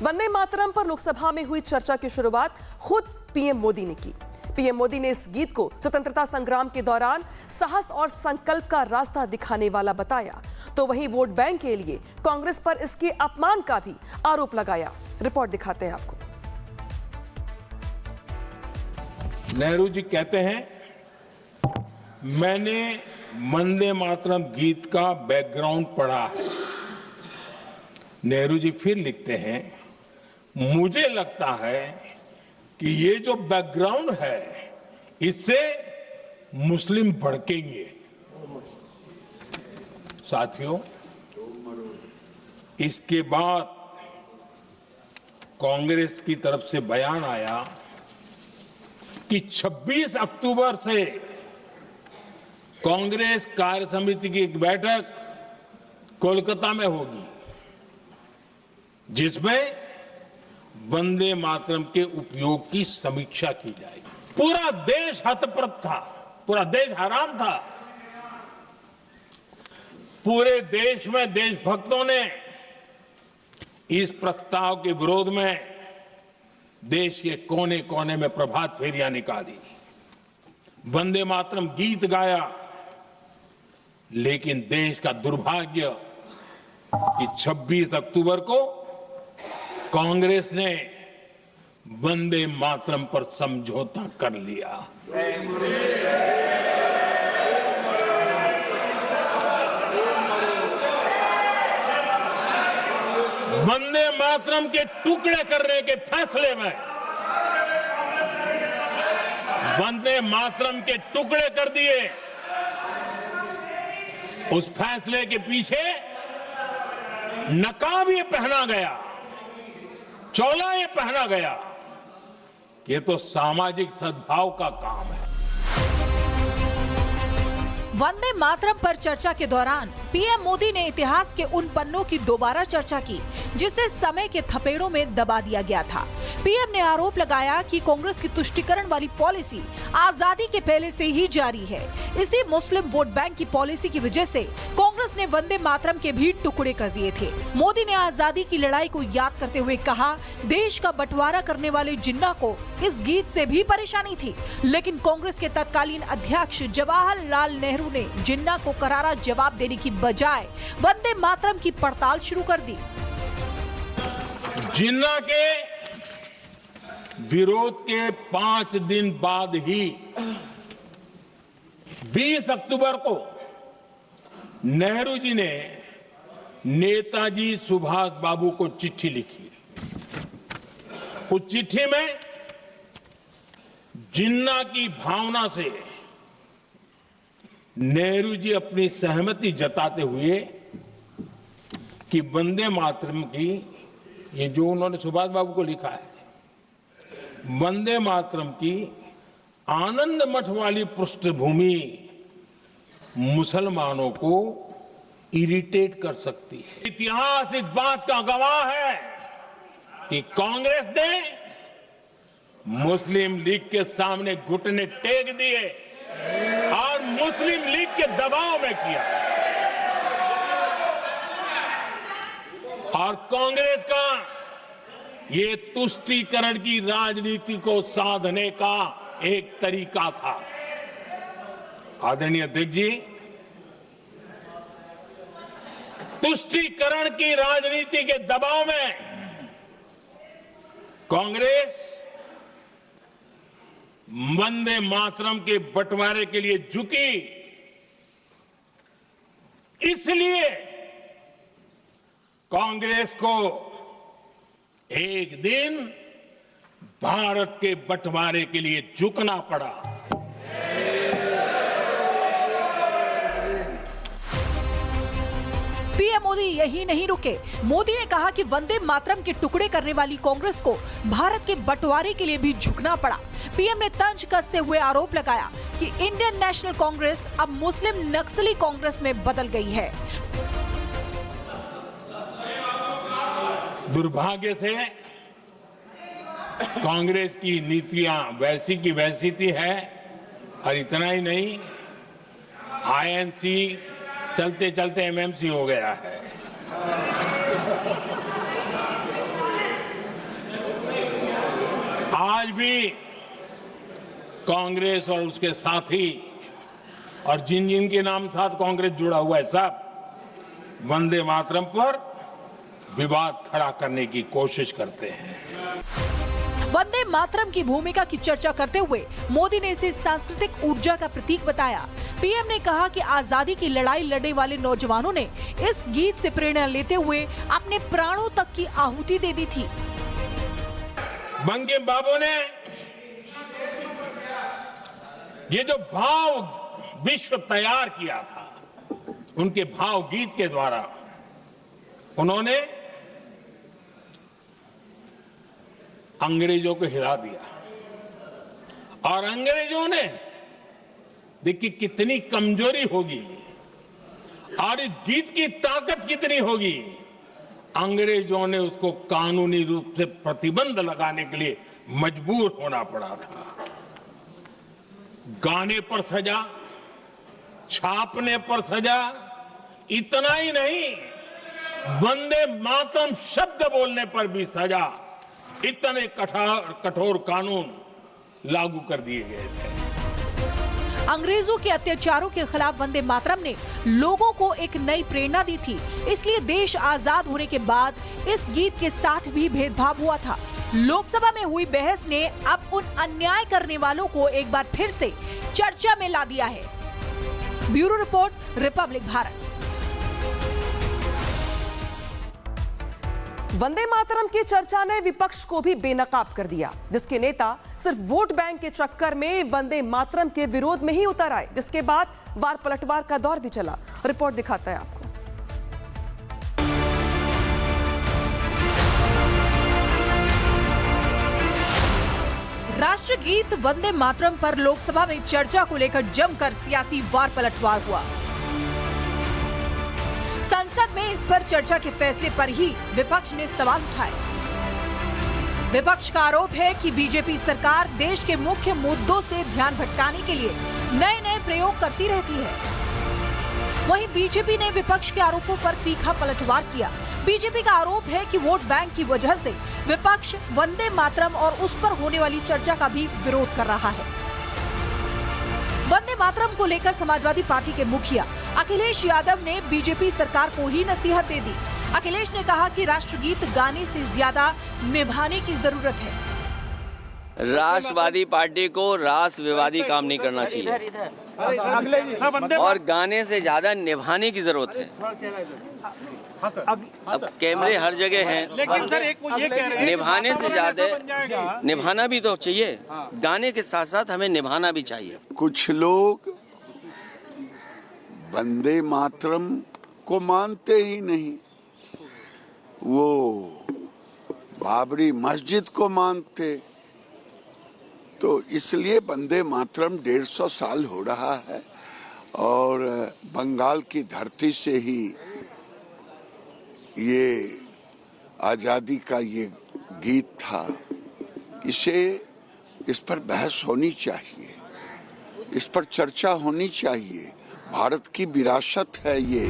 वंदे मातरम पर लोकसभा में हुई चर्चा की शुरुआत खुद पीएम मोदी ने की। पीएम मोदी ने इस गीत को स्वतंत्रता संग्राम के दौरान साहस और संकल्प का रास्ता दिखाने वाला बताया, तो वहीं वोट बैंक के लिए कांग्रेस पर इसके अपमान का भी आरोप लगाया। रिपोर्ट दिखाते हैं आपको। नेहरू जी कहते हैं, मैंने वंदे मातरम गीत का बैकग्राउंड पढ़ा है। नेहरू जी फिर लिखते हैं, मुझे लगता है कि ये जो बैकग्राउंड है इससे मुस्लिम भड़केंगे। साथियों, इसके बाद कांग्रेस की तरफ से बयान आया कि 26 अक्टूबर से कांग्रेस कार्य समिति की एक बैठक कोलकाता में होगी, जिसमें वंदे मातरम के उपयोग की समीक्षा की जाएगी। पूरा देश हतप्रभ था, पूरा देश हैरान था। पूरे देश में देशभक्तों ने इस प्रस्ताव के विरोध में देश के कोने कोने में प्रभात फेरियां निकाली, वंदे मातरम गीत गाया। लेकिन देश का दुर्भाग्य कि 26 अक्टूबर को कांग्रेस ने वंदे मातरम पर समझौता कर लिया। वंदे मातरम के टुकड़े करने के फैसले में, वंदे मातरम के टुकड़े कर दिए। उस फैसले के पीछे नकाब ये पहना गया, चोला ये पहना गया। ये तो सामाजिक सद्भाव का काम है। वंदे मातरम पर चर्चा के दौरान पीएम मोदी ने इतिहास के उन पन्नों की दोबारा चर्चा की जिसे समय के थपेड़ों में दबा दिया गया था। पीएम ने आरोप लगाया कि कांग्रेस की तुष्टीकरण वाली पॉलिसी आजादी के पहले से ही जारी है। इसी मुस्लिम वोट बैंक की पॉलिसी की वजह से कांग्रेस ने वंदे मातरम के भी टुकड़े कर दिए थे। मोदी ने आजादी की लड़ाई को याद करते हुए कहा, देश का बंटवारा करने वाले जिन्ना को इस गीत से भी परेशानी थी, लेकिन कांग्रेस के तत्कालीन अध्यक्ष जवाहरलाल नेहरू ने जिन्ना को करारा जवाब देने की बजाय वंदे मातरम की पड़ताल शुरू कर दी। जिन्ना के विरोध के 5 दिन बाद ही 20 अक्टूबर को नेहरू जी ने नेताजी सुभाष बाबू को चिट्ठी लिखी। उस चिट्ठी में जिन्ना की भावना से नेहरू जी अपनी सहमति जताते हुए कि वंदे मातरम की, ये जो उन्होंने सुभाष बाबू को लिखा है, वंदे मातरम की आनंद मठ वाली पृष्ठभूमि मुसलमानों को इरिटेट कर सकती है। इतिहास इस बात का गवाह है कि कांग्रेस ने मुस्लिम लीग के सामने घुटने टेक दिए और मुस्लिम लीग के दबाव में किया। और कांग्रेस का ये तुष्टीकरण की राजनीति को साधने का एक तरीका था। आदरणीय अध्यक्ष जी, तुष्टीकरण की राजनीति के दबाव में कांग्रेस वंदे मातरम के बंटवारे के लिए झुकी। इसलिए कांग्रेस को एक दिन भारत के बंटवारे के लिए झुकना पड़ा। पीएम मोदी यही नहीं रुके। मोदी ने कहा कि वंदे मातरम के टुकड़े करने वाली कांग्रेस को भारत के बंटवारे के लिए भी झुकना पड़ा। पीएम ने तंज कसते हुए आरोप लगाया कि इंडियन नेशनल कांग्रेस अब मुस्लिम नक्सली कांग्रेस में बदल गई है। दुर्भाग्य से कांग्रेस की नीतियां वैसी की वैसी थी है, और इतना ही नहीं, आईएनसी चलते चलते एमएमसी हो गया है। आज भी कांग्रेस और उसके साथी और जिन जिन के नाम साथ कांग्रेस जुड़ा हुआ है सब वंदे मातरम पर विवाद खड़ा करने की कोशिश करते हैं। वंदे मातरम की भूमिका की चर्चा करते हुए मोदी ने इसे सांस्कृतिक ऊर्जा का प्रतीक बताया। पीएम ने कहा कि आजादी की लड़ाई लड़ने वाले नौजवानों ने इस गीत से प्रेरणा लेते हुए अपने प्राणों तक की आहुति दे दी थी। बंकिम बाबू ने ये जो भाव विश्व तैयार किया था, उनके भाव गीत के द्वारा उन्होंने अंग्रेजों को हिला दिया और अंग्रेजों ने देखिए कितनी कमजोरी होगी और इस गीत की ताकत कितनी होगी। अंग्रेजों ने उसको कानूनी रूप से प्रतिबंध लगाने के लिए मजबूर होना पड़ा था। गाने पर सजा, छापने पर सजा, इतना ही नहीं वंदे मातरम शब्द बोलने पर भी सजा। इतने कठोर कानून लागू कर दिए गए थे। अंग्रेजों के अत्याचारों के खिलाफ वंदे मातरम ने लोगों को एक नई प्रेरणा दी थी। इसलिए देश आजाद होने के बाद इस गीत के साथ भी भेदभाव हुआ था। लोकसभा में हुई बहस ने अब उन अन्याय करने वालों को एक बार फिर से चर्चा में ला दिया है। Bureau report, Republic Bharat. वंदे मातरम की चर्चा ने विपक्ष को भी बेनकाब कर दिया, जिसके नेता सिर्फ वोट बैंक के चक्कर में वंदे मातरम के विरोध में ही उतर आए, जिसके बाद वार पलटवार का दौर भी चला। रिपोर्ट दिखाता है आपको। राष्ट्रगीत वंदे मातरम पर लोकसभा में चर्चा को लेकर जमकर सियासी वार पलटवार हुआ। संसद में इस पर चर्चा के फैसले पर ही विपक्ष ने सवाल उठाए। विपक्ष का आरोप है कि बीजेपी सरकार देश के मुख्य मुद्दों से ध्यान भटकाने के लिए नए नए प्रयोग करती रहती है। वहीं बीजेपी ने विपक्ष के आरोपों पर तीखा पलटवार किया। बीजेपी का आरोप है कि वोट बैंक की वजह से विपक्ष वंदे मातरम और उस पर होने वाली चर्चा का भी विरोध कर रहा है। वंदे मातरम को लेकर समाजवादी पार्टी के मुखिया अखिलेश यादव ने बीजेपी सरकार को ही नसीहत दे दी। अखिलेश ने कहा कि राष्ट्रगीत गाने से ज्यादा निभाने की जरूरत है। राष्ट्रवादी पार्टी को राष्ट्र विवादी काम नहीं करना चाहिए और गाने से ज्यादा निभाने की जरूरत है। अब कैमरे हर जगह हैं, लेकिन सर एक वो ये कह रहे हैं निभाने से ज्यादा निभाना भी तो चाहिए। गाने के साथ साथ हमें निभाना भी चाहिए। कुछ लोग वंदे मातरम को मानते ही नहीं, वो बाबरी मस्जिद को मानते, तो इसलिए वंदे मातरम 150 साल हो रहा है और बंगाल की धरती से ही ये आजादी का ये गीत था। इस पर बहस होनी चाहिए, इस पर चर्चा होनी चाहिए। भारत की विरासत है ये।